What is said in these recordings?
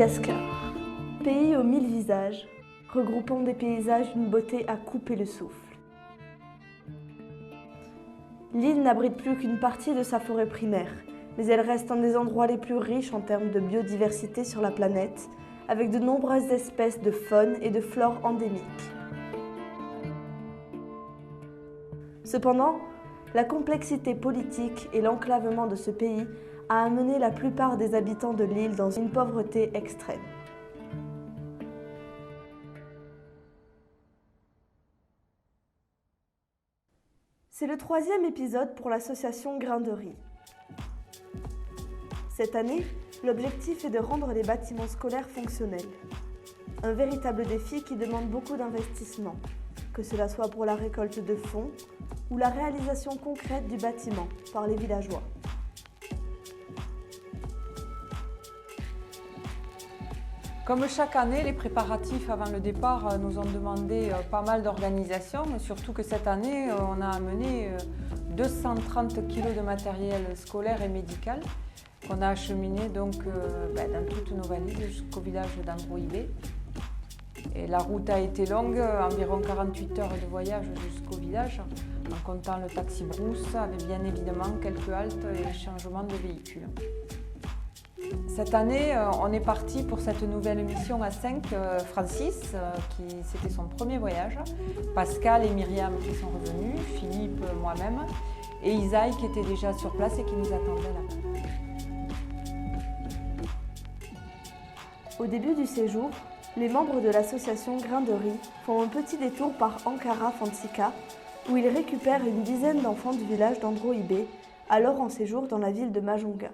Madagascar, pays aux 1000 visages, regroupant des paysages d'une beauté à couper le souffle. L'île n'abrite plus qu'une partie de sa forêt primaire, mais elle reste un des endroits les plus riches en termes de biodiversité sur la planète, avec de nombreuses espèces de faune et de flore endémiques. Cependant, la complexité politique et l'enclavement de ce pays a amené la plupart des habitants de l'île dans une pauvreté extrême. C'est le 3e épisode pour l'association Grain de Riz. Cette année, l'objectif est de rendre les bâtiments scolaires fonctionnels. Un véritable défi qui demande beaucoup d'investissement, que cela soit pour la récolte de fonds ou la réalisation concrète du bâtiment par les villageois. Comme chaque année, les préparatifs avant le départ nous ont demandé pas mal d'organisation, mais surtout que cette année, on a amené 230 kg de matériel scolaire et médical qu'on a acheminé donc, dans toutes nos vallées jusqu'au village d'Androïbé. Et la route a été longue, environ 48 heures de voyage jusqu'au village, en comptant le taxi brousse, avec bien évidemment quelques haltes et changements de véhicules. Cette année, on est parti pour cette nouvelle mission à 5, Francis, c'était son premier voyage, Pascal et Myriam qui sont revenus, Philippe, moi-même, et Isaïe qui était déjà sur place et qui nous attendait là. Au début du séjour, les membres de l'association Grain de Riz font un petit détour par Ankara Fantsika, où ils récupèrent une dizaine d'enfants du village d'Androïbé, alors en séjour dans la ville de Majunga.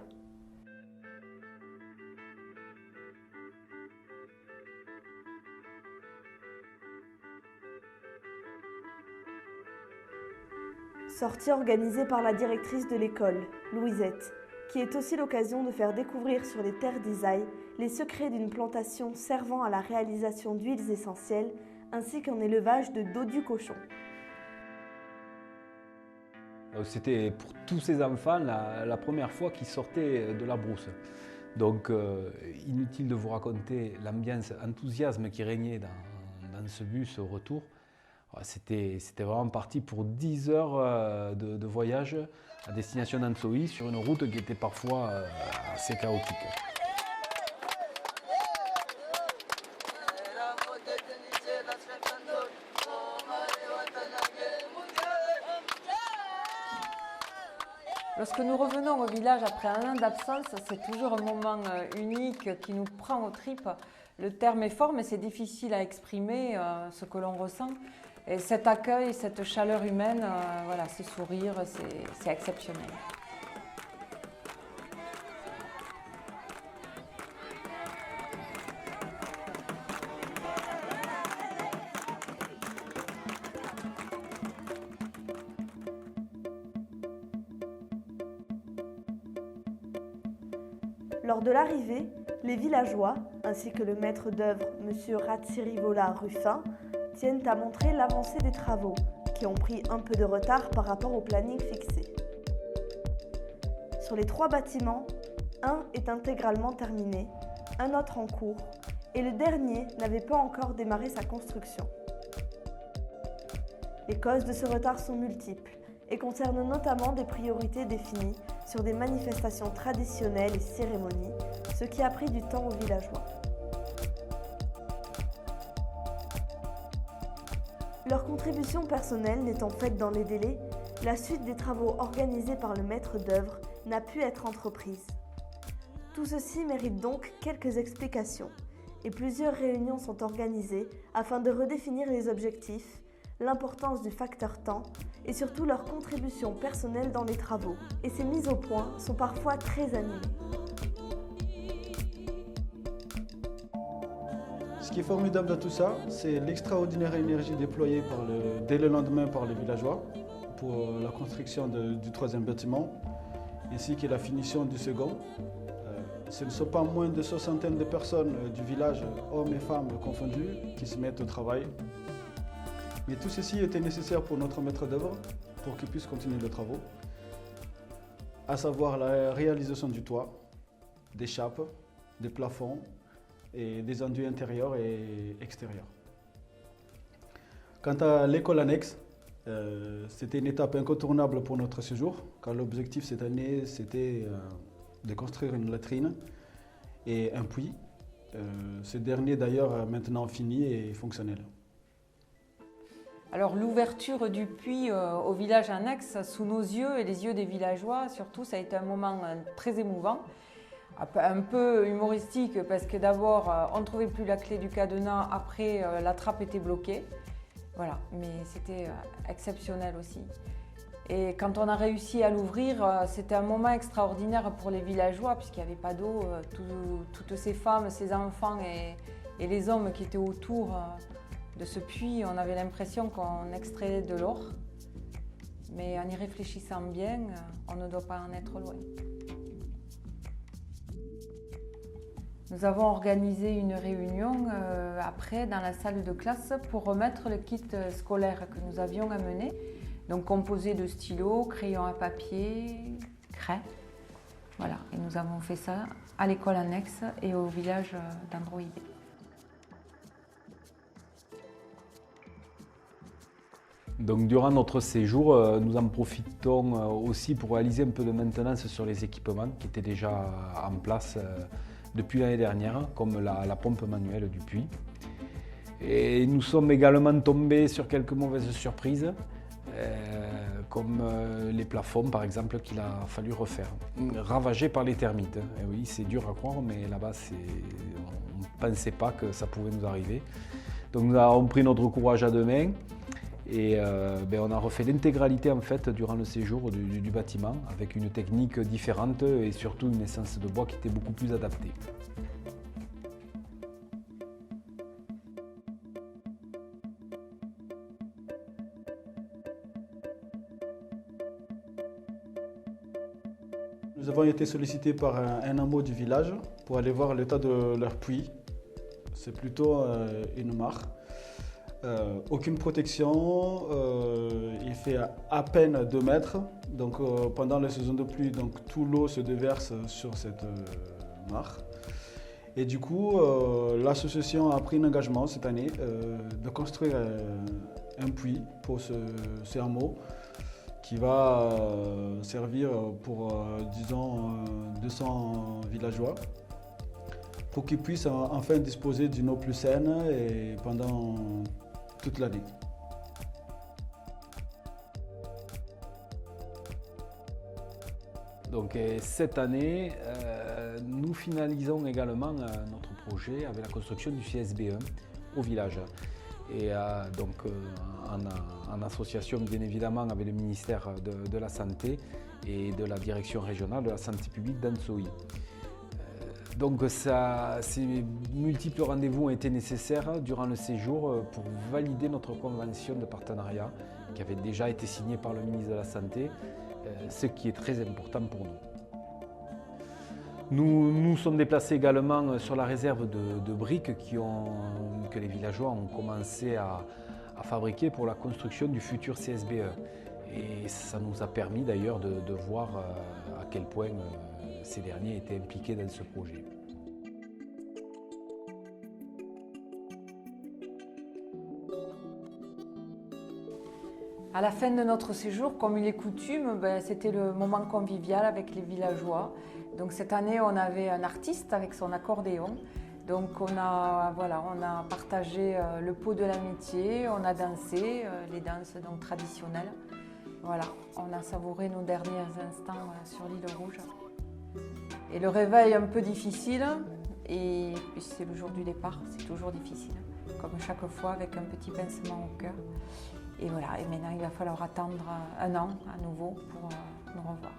Sortie organisée par la directrice de l'école, Louisette, qui est aussi l'occasion de faire découvrir sur les terres d'Isaïe les secrets d'une plantation servant à la réalisation d'huiles essentielles ainsi qu'un élevage de dos du cochon. C'était pour tous ces enfants la première fois qu'ils sortaient de la brousse. Donc inutile de vous raconter l'ambiance enthousiasme qui régnait dans ce bus au retour. C'était vraiment parti pour 10 heures de voyage à destination d'Antsoï sur une route qui était parfois assez chaotique. Lorsque nous revenons au village après un an d'absence, c'est toujours un moment unique qui nous prend aux tripes. Le terme est fort, mais c'est difficile à exprimer ce que l'on ressent. Et cet accueil, cette chaleur humaine, ces sourires, c'est exceptionnel. Lors de l'arrivée, les villageois, ainsi que le maître d'œuvre, M. Ratsirivola Ruffin, tiennent à montrer l'avancée des travaux, qui ont pris un peu de retard par rapport au planning fixé. Sur les 3 bâtiments, un est intégralement terminé, un autre en cours, et le dernier n'avait pas encore démarré sa construction. Les causes de ce retard sont multiples et concernent notamment des priorités définies sur des manifestations traditionnelles et cérémonies, ce qui a pris du temps aux villageois. Leur contribution personnelle n'étant faite dans les délais, la suite des travaux organisés par le maître d'œuvre n'a pu être entreprise. Tout ceci mérite donc quelques explications et plusieurs réunions sont organisées afin de redéfinir les objectifs, l'importance du facteur temps et surtout leur contribution personnelle dans les travaux. Et ces mises au point sont parfois très animées. Ce qui est formidable dans tout ça, c'est l'extraordinaire énergie déployée dès le lendemain par les villageois pour la construction du 3e bâtiment, ainsi que la finition du second. Ce ne sont pas moins de 60 de personnes du village, hommes et femmes confondus, qui se mettent au travail. Mais tout ceci était nécessaire pour notre maître d'œuvre, pour qu'il puisse continuer les travaux, à savoir la réalisation du toit, des chapes, des plafonds, et des enduits intérieurs et extérieurs. Quant à l'école annexe, c'était une étape incontournable pour notre séjour, car l'objectif cette année, c'était de construire une latrine et un puits. Ce dernier d'ailleurs maintenant fini et fonctionnel. Alors l'ouverture du puits au village annexe, sous nos yeux et les yeux des villageois, surtout, ça a été un moment très émouvant, un peu humoristique parce que d'abord on ne trouvait plus la clé du cadenas, après la trappe était bloquée. Voilà, mais c'était exceptionnel aussi. Et quand on a réussi à l'ouvrir, c'était un moment extraordinaire pour les villageois puisqu'il n'y avait pas d'eau. Toutes ces femmes, ces enfants et les hommes qui étaient autour de ce puits, on avait l'impression qu'on extrayait de l'or. Mais en y réfléchissant bien, on ne doit pas en être loin. Nous avons organisé une réunion après dans la salle de classe pour remettre le kit scolaire que nous avions amené. Donc composé de stylos, crayons à papier, craie. Voilà, et nous avons fait ça à l'école annexe et au village d'Androidé. Donc durant notre séjour, nous en profitons aussi pour réaliser un peu de maintenance sur les équipements qui étaient déjà en place depuis l'année dernière, comme la pompe manuelle du puits. Et nous sommes également tombés sur quelques mauvaises surprises, comme les plafonds par exemple qu'il a fallu refaire, ravagés par les termites. Et oui, c'est dur à croire, mais là-bas, on ne pensait pas que ça pouvait nous arriver. Donc nous avons pris notre courage à deux mains et on a refait l'intégralité en fait durant le séjour du bâtiment avec une technique différente et surtout une essence de bois qui était beaucoup plus adaptée. Nous avons été sollicités par un hameau du village pour aller voir l'état de leur puits. C'est plutôt une mare. Aucune protection, il fait à peine 2 mètres. Donc pendant la saison de pluie, donc, tout l'eau se déverse sur cette mare. Et du coup, l'association a pris un engagement cette année de construire un puits pour ce hameau qui va servir pour, disons, 200 villageois pour qu'ils puissent enfin disposer d'une eau plus saine et pendant toute l'année. Donc cette année, nous finalisons également notre projet avec la construction du CSBE au village. Et donc en association bien évidemment avec le ministère de la Santé et de la direction régionale de la santé publique d'Ansoï. Donc ces multiples rendez-vous ont été nécessaires durant le séjour pour valider notre convention de partenariat qui avait déjà été signée par le ministre de la Santé, ce qui est très important pour nous. Nous nous sommes déplacés également sur la réserve de briques que les villageois ont commencé à fabriquer pour la construction du futur CSBE. Et ça nous a permis d'ailleurs de voir à quel point ces derniers étaient impliqués dans ce projet. À la fin de notre séjour, comme il est coutume, c'était le moment convivial avec les villageois. Donc cette année, on avait un artiste avec son accordéon. Donc on a partagé le pot de l'amitié, on a dansé les danses donc, traditionnelles. Voilà, on a savouré nos derniers instants sur l'île Rouge. Et le réveil un peu difficile, et puis c'est le jour du départ, c'est toujours difficile, comme chaque fois avec un petit pincement au cœur. Et voilà, et maintenant il va falloir attendre un an à nouveau pour nous revoir.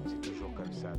C'est toujours comme ça.